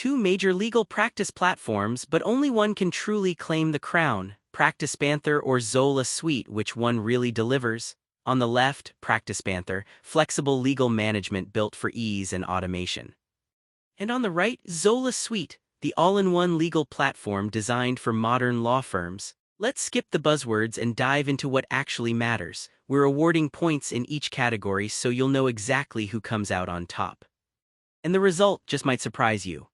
two major legal practice platforms, but only one can truly claim the crown: PracticePanther or Zola Suite. Which one really delivers? On the left, PracticePanther, flexible legal management built for ease and automation. And on the right, Zola Suite, the all-in-one legal platform designed for modern law firms. Let's skip the buzzwords and dive into what actually matters. We're awarding points in each category so you'll know exactly who comes out on top. And the result just might surprise you.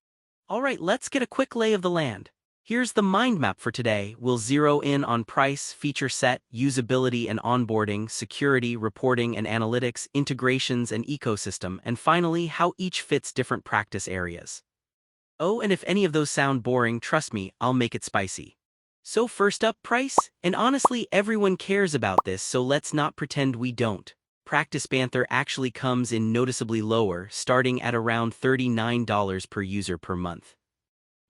Alright, let's get a quick lay of the land. Here's the mind map for today. We'll zero in on price, feature set, usability and onboarding, security, reporting and analytics, integrations and ecosystem, and finally how each fits different practice areas. Oh, and if any of those sound boring, trust me, I'll make it spicy. So first up, price, and honestly everyone cares about this, so let's not pretend we don't. PracticePanther actually comes in noticeably lower, starting at around $39 per user per month.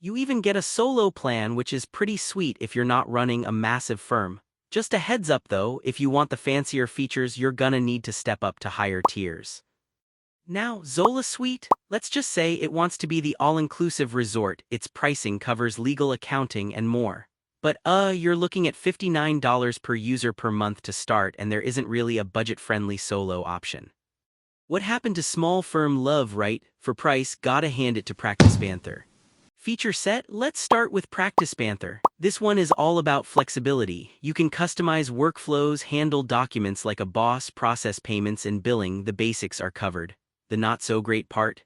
You even get a solo plan, which is pretty sweet if you're not running a massive firm. Just a heads up though, if you want the fancier features, you're gonna need to step up to higher tiers. Now, Zola Suite, let's just say it wants to be the all-inclusive resort. Its pricing covers legal, accounting, and more. But you're looking at $59 per user per month to start, and there isn't really a budget-friendly solo option. What happened to small firm love, right? For price, gotta hand it to PracticePanther. Feature set, let's start with PracticePanther. This one is all about flexibility. You can customize workflows, handle documents like a boss, process payments and billing. The basics are covered. The not-so-great part?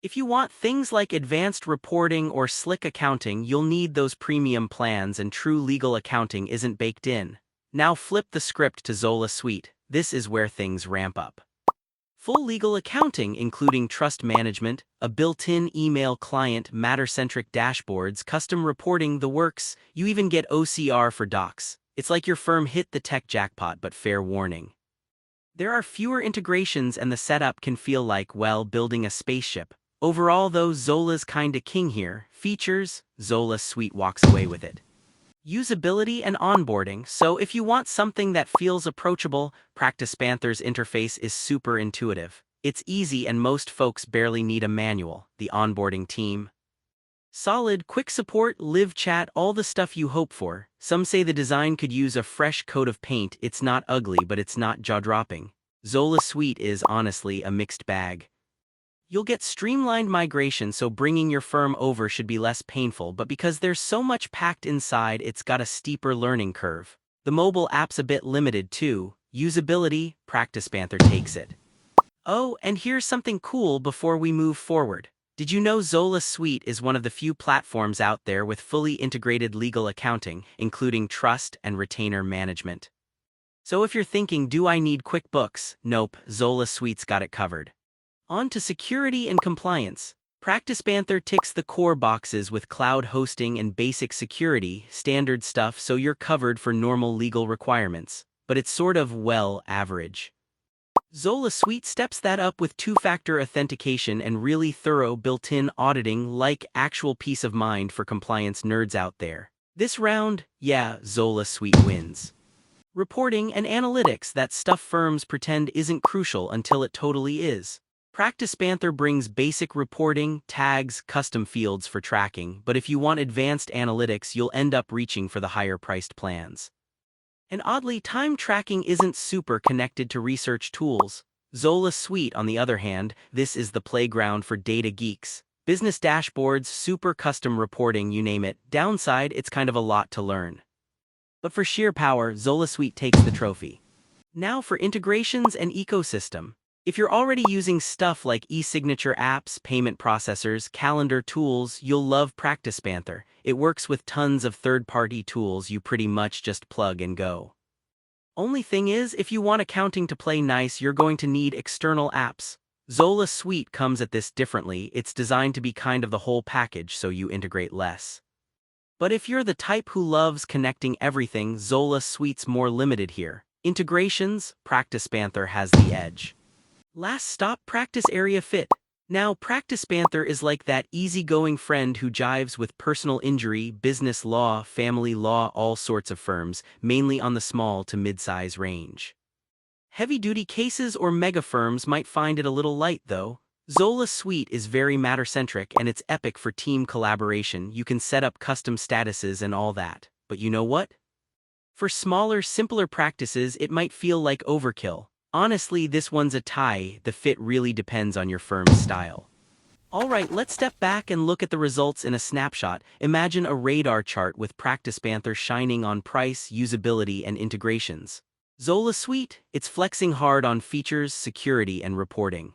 If you want things like advanced reporting or slick accounting, you'll need those premium plans, and true legal accounting isn't baked in. Now flip the script to Zola Suite. This is where things ramp up. Full legal accounting, including trust management, a built-in email client, matter-centric dashboards, custom reporting, the works. You even get OCR for docs. It's like your firm hit the tech jackpot, but fair warning. There are fewer integrations and the setup can feel like, well, building a spaceship. Overall though, Zola's kinda king here. Features, Zola Suite walks away with it. Usability and onboarding, so if you want something that feels approachable, PracticePanther's interface is super intuitive. It's easy and most folks barely need a manual. The onboarding team. Solid, quick support, live chat, all the stuff you hope for. Some say the design could use a fresh coat of paint. It's not ugly, but it's not jaw-dropping. Zola Suite is honestly a mixed bag. You'll get streamlined migration, so bringing your firm over should be less painful, but because there's so much packed inside, it's got a steeper learning curve. The mobile app's a bit limited too. Usability, PracticePanther takes it. Oh, and here's something cool before we move forward. Did you know Zola Suite is one of the few platforms out there with fully integrated legal accounting, including trust and retainer management? So if you're thinking, do I need QuickBooks? Nope, Zola Suite's got it covered. On to security and compliance. PracticePanther ticks the core boxes with cloud hosting and basic security, standard stuff, so you're covered for normal legal requirements. But it's sort of, well, average. Zola Suite steps that up with two-factor authentication and really thorough built-in auditing, like actual peace of mind for compliance nerds out there. This round, yeah, Zola Suite wins. Reporting and analytics, that stuff firms pretend isn't crucial until it totally is. PracticePanther brings basic reporting, tags, custom fields for tracking, but if you want advanced analytics, you'll end up reaching for the higher-priced plans. And oddly, time tracking isn't super connected to research tools. Zola Suite, on the other hand, this is the playground for data geeks. Business dashboards, super custom reporting, you name it. Downside, it's kind of a lot to learn. But for sheer power, Zola Suite takes the trophy. Now for integrations and ecosystem. If you're already using stuff like e-signature apps, payment processors, calendar tools, you'll love PracticePanther. It works with tons of third-party tools. You pretty much just plug and go. Only thing is, if you want accounting to play nice, you're going to need external apps. Zola Suite comes at this differently. It's designed to be kind of the whole package, so you integrate less. But if you're the type who loves connecting everything, Zola Suite's more limited here. Integrations, PracticePanther has the edge. Last stop, practice area fit. Now, PracticePanther is like that easygoing friend who jives with personal injury, business law, family law, all sorts of firms, mainly on the small to mid-size range. Heavy-duty cases or mega firms might find it a little light though. Zola Suite is very matter-centric and it's epic for team collaboration. You can set up custom statuses and all that. But you know what? For smaller, simpler practices, it might feel like overkill. Honestly, this one's a tie. The fit really depends on your firm's style. Alright, let's step back and look at the results in a snapshot. Imagine a radar chart with PracticePanther shining on price, usability, and integrations. Zola Suite, it's flexing hard on features, security, and reporting.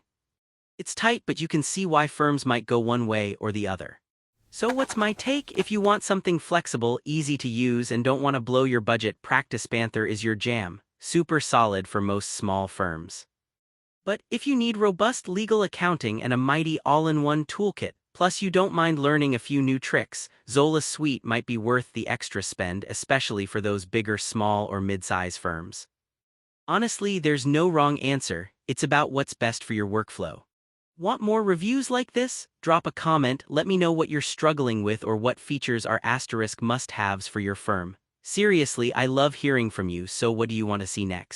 It's tight, but you can see why firms might go one way or the other. So what's my take? If you want something flexible, easy to use, and don't want to blow your budget, PracticePanther is your jam. Super solid for most small firms. But if you need robust legal accounting and a mighty all-in-one toolkit, plus you don't mind learning a few new tricks, Zola Suite might be worth the extra spend, especially for those bigger, small, or mid-size firms. Honestly, there's no wrong answer. It's about what's best for your workflow. Want more reviews like this? Drop a comment, let me know what you're struggling with or what features are asterisk must-haves for your firm. Seriously, I love hearing from you, so what do you want to see next?